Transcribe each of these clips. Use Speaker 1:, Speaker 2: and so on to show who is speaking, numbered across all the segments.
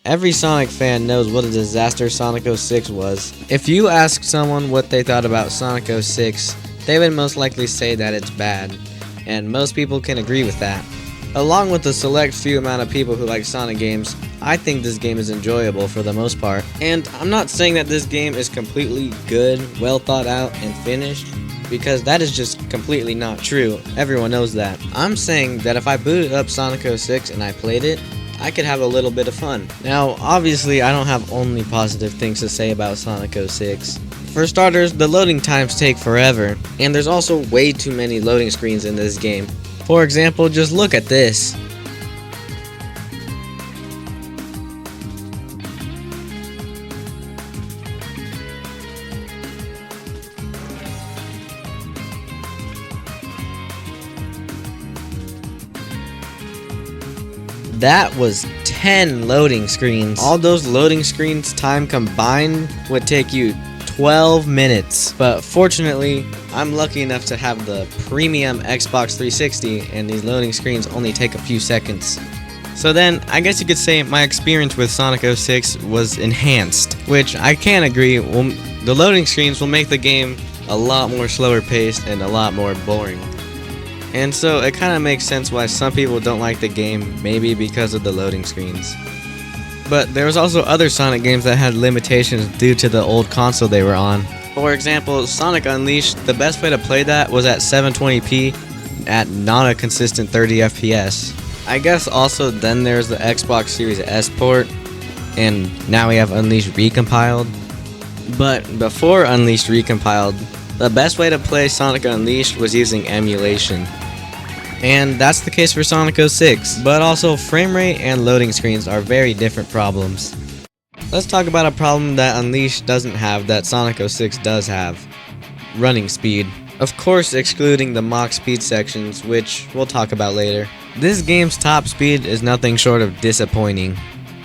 Speaker 1: Every Sonic fan knows what a disaster Sonic 06 was. If you ask someone what they thought about Sonic 06, they would most likely say that it's bad, and most people can agree with that. Along with the select few amount of people who like Sonic games, I think this game is enjoyable for the most part. And I'm not saying that this game is completely good, well thought out, and finished, because that is just completely not true. Everyone knows that. I'm saying that if I booted up Sonic 06 and I played it, I could have a little bit of fun. Now, obviously, I don't have only positive things to say about Sonic 06. For starters, the loading times take forever, and there's also way too many loading screens in this game. For example, just look at this. That was 10 loading screens. All those loading screens time combined would take you 12 minutes. But fortunately, I'm lucky enough to have the premium Xbox 360 and these loading screens only take a few seconds. So then, I guess you could say my experience with Sonic 06 was enhanced, which I can agree, the loading screens will make the game a lot more slower paced and a lot more boring. And so it kind of makes sense why some people don't like the game, maybe because of the loading screens. But there was also other Sonic games that had limitations due to the old console they were on. For example, Sonic Unleashed, the best way to play that was at 720p at not a consistent 30 FPS. I guess also then there's the Xbox Series S port, and now we have Unleashed Recompiled. But before Unleashed Recompiled, the best way to play Sonic Unleashed was using emulation. And that's the case for Sonic 06, but also frame rate and loading screens are very different problems. Let's talk about a problem that Unleashed doesn't have that Sonic 06 does have: running speed. Of course, excluding the Mach speed sections, which we'll talk about later. This game's top speed is nothing short of disappointing.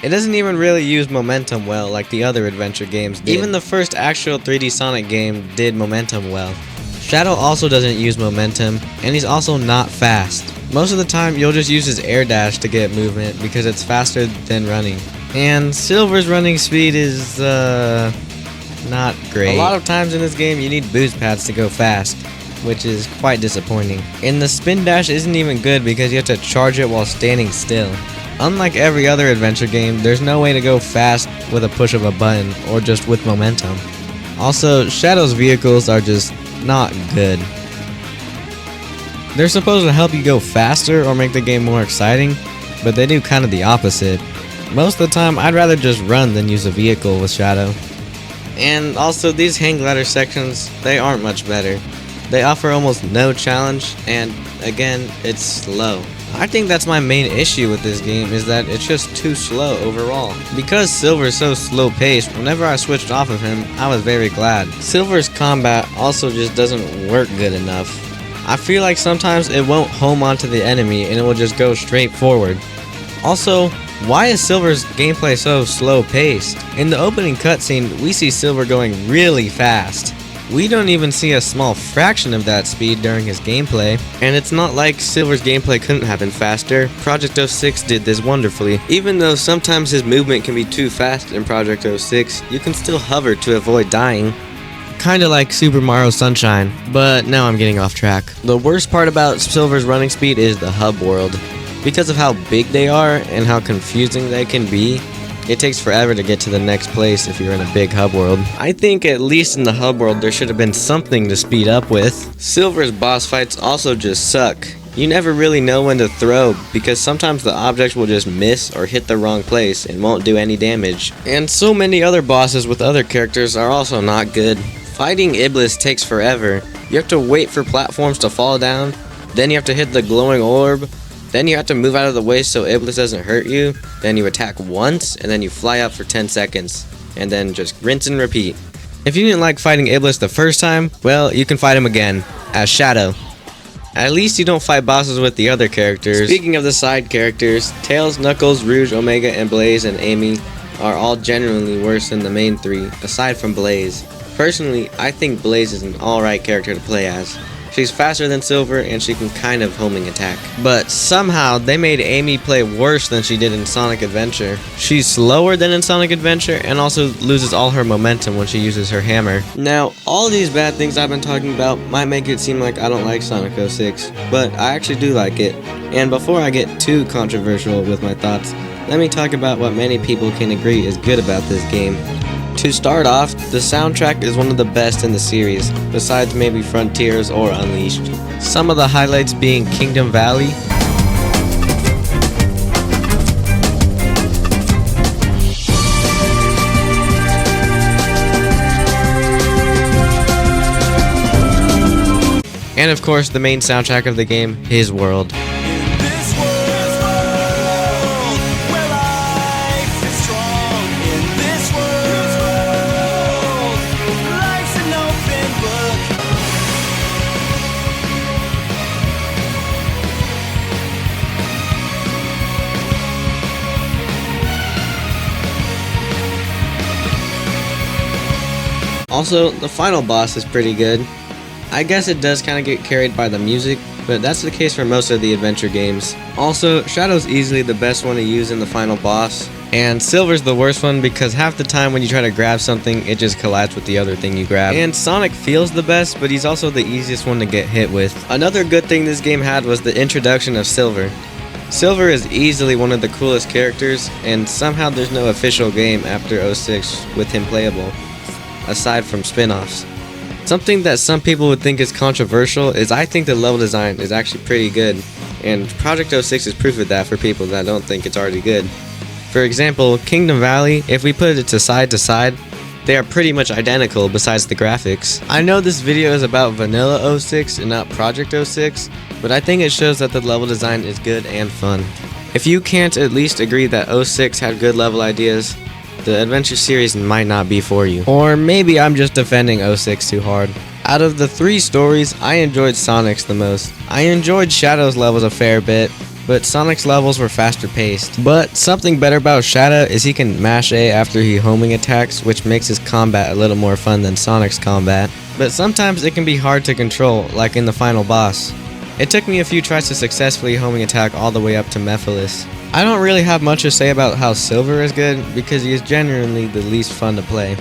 Speaker 1: It doesn't even really use momentum well like the other adventure games did. Even the first actual 3D Sonic game did momentum well. Shadow also doesn't use momentum, and he's also not fast. Most of the time you'll just use his air dash to get movement because it's faster than running. And Silver's running speed is not great. A lot of times in this game you need boost pads to go fast, which is quite disappointing. And the spin dash isn't even good because you have to charge it while standing still. Unlike every other adventure game, there's no way to go fast with a push of a button or just with momentum. Also, Shadow's vehicles are just not good. They're supposed to help you go faster or make the game more exciting, but they do kind of the opposite. Most of the time, I'd rather just run than use a vehicle with Shadow. And also, these hang glider sections, they aren't much better. They offer almost no challenge, and again, it's slow. I think that's my main issue with this game, is that it's just too slow overall. Because Silver's so slow paced, whenever I switched off of him, I was very glad. Silver's combat also just doesn't work good enough. I feel like sometimes it won't home onto the enemy and it will just go straight forward. Also, why is Silver's gameplay so slow paced? In the opening cutscene, we see Silver going really fast. We don't even see a small fraction of that speed during his gameplay, and it's not like Silver's gameplay couldn't have been faster. Project 06 did this wonderfully. Even though sometimes his movement can be too fast in Project 06, you can still hover to avoid dying. Kinda like Super Mario Sunshine, but now I'm getting off track. The worst part about Silver's running speed is the hub world. Because of how big they are and how confusing they can be, it takes forever to get to the next place if you're in a big hub world. I think at least in the hub world there should have been something to speed up with. Silver's boss fights also just suck. You never really know when to throw because sometimes the object will just miss or hit the wrong place and won't do any damage. And so many other bosses with other characters are also not good. Fighting Iblis takes forever. You have to wait for platforms to fall down, then you have to hit the glowing orb, then you have to move out of the way so Iblis doesn't hurt you, then you attack once, and then you fly up for 10 seconds, and then just rinse and repeat. If you didn't like fighting Iblis the first time, well, you can fight him again, as Shadow. At least you don't fight bosses with the other characters. Speaking of the side characters, Tails, Knuckles, Rouge, Omega, and Blaze and Amy are all genuinely worse than the main three, aside from Blaze. Personally, I think Blaze is an alright character to play as. She's faster than Silver, and she can kind of homing attack. But somehow, they made Amy play worse than she did in Sonic Adventure. She's slower than in Sonic Adventure, and also loses all her momentum when she uses her hammer. Now, all these bad things I've been talking about might make it seem like I don't like Sonic 06, but I actually do like it. And before I get too controversial with my thoughts, let me talk about what many people can agree is good about this game. To start off, the soundtrack is one of the best in the series, besides maybe Frontiers or Unleashed. Some of the highlights being Kingdom Valley, and of course the main soundtrack of the game, His World. Also, the final boss is pretty good. I guess it does kind of get carried by the music, but that's the case for most of the adventure games. Also, Shadow's easily the best one to use in the final boss, and Silver's the worst one because half the time when you try to grab something, it just collides with the other thing you grab. And Sonic feels the best, but he's also the easiest one to get hit with. Another good thing this game had was the introduction of Silver. Silver is easily one of the coolest characters, and somehow there's no official game after 06 with him playable, aside from spin-offs. Something that some people would think is controversial is I think the level design is actually pretty good, and Project 06 is proof of that for people that don't think it's already good. For example, Kingdom Valley, if we put it to side, they are pretty much identical besides the graphics. I know this video is about Vanilla 06 and not Project 06, but I think it shows that the level design is good and fun. If you can't at least agree that 06 had good level ideas, the adventure series might not be for you. Or maybe I'm just defending 06 too hard. Out of the 3 stories, I enjoyed Sonic's the most. I enjoyed Shadow's levels a fair bit, but Sonic's levels were faster paced. But something better about Shadow is he can mash A after he homing attacks, which makes his combat a little more fun than Sonic's combat. But sometimes it can be hard to control, like in the final boss. It took me a few tries to successfully homing attack all the way up to Mephiles. I don't really have much to say about how Silver is good, because he is genuinely the least fun to play.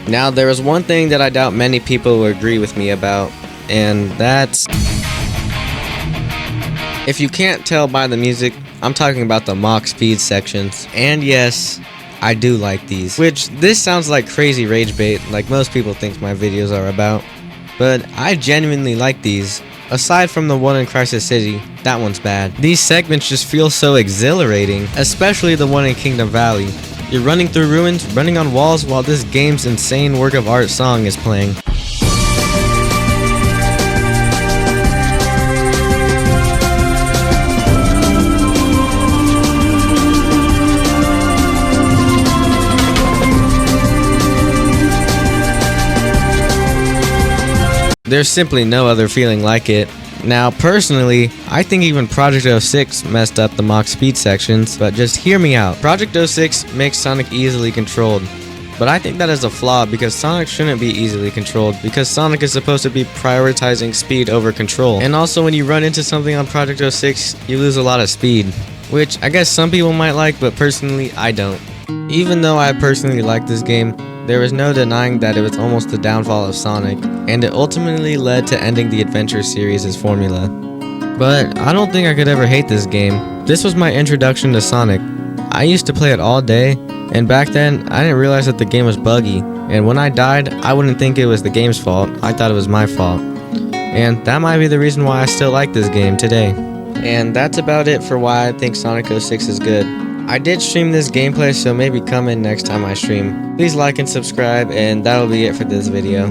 Speaker 1: Now, there is one thing that I doubt many people will agree with me about, and that's... If you can't tell by the music, I'm talking about the Mach speed sections. And yes, I do like these. Which, this sounds like crazy rage bait, like most people think my videos are about. But I genuinely like these. Aside from the one in Crisis City, that one's bad. These segments just feel so exhilarating, especially the one in Kingdom Valley. You're running through ruins, running on walls while this game's insane work of art song is playing. There's simply no other feeling like it. Now, personally, I think even Project 06 messed up the Mach speed sections, but just hear me out. Project 06 makes Sonic easily controlled, but I think that is a flaw because Sonic shouldn't be easily controlled because Sonic is supposed to be prioritizing speed over control. And also when you run into something on Project 06, you lose a lot of speed, which I guess some people might like, but personally, I don't. Even though I personally like this game, there is no denying that it was almost the downfall of Sonic, and it ultimately led to ending the adventure series' formula. But I don't think I could ever hate this game. This was my introduction to Sonic. I used to play it all day, and back then, I didn't realize that the game was buggy, and when I died, I wouldn't think it was the game's fault, I thought it was my fault. And that might be the reason why I still like this game today. And that's about it for why I think Sonic 06 is good. I did stream this gameplay, so maybe come in next time I stream. Please like and subscribe, and that'll be it for this video.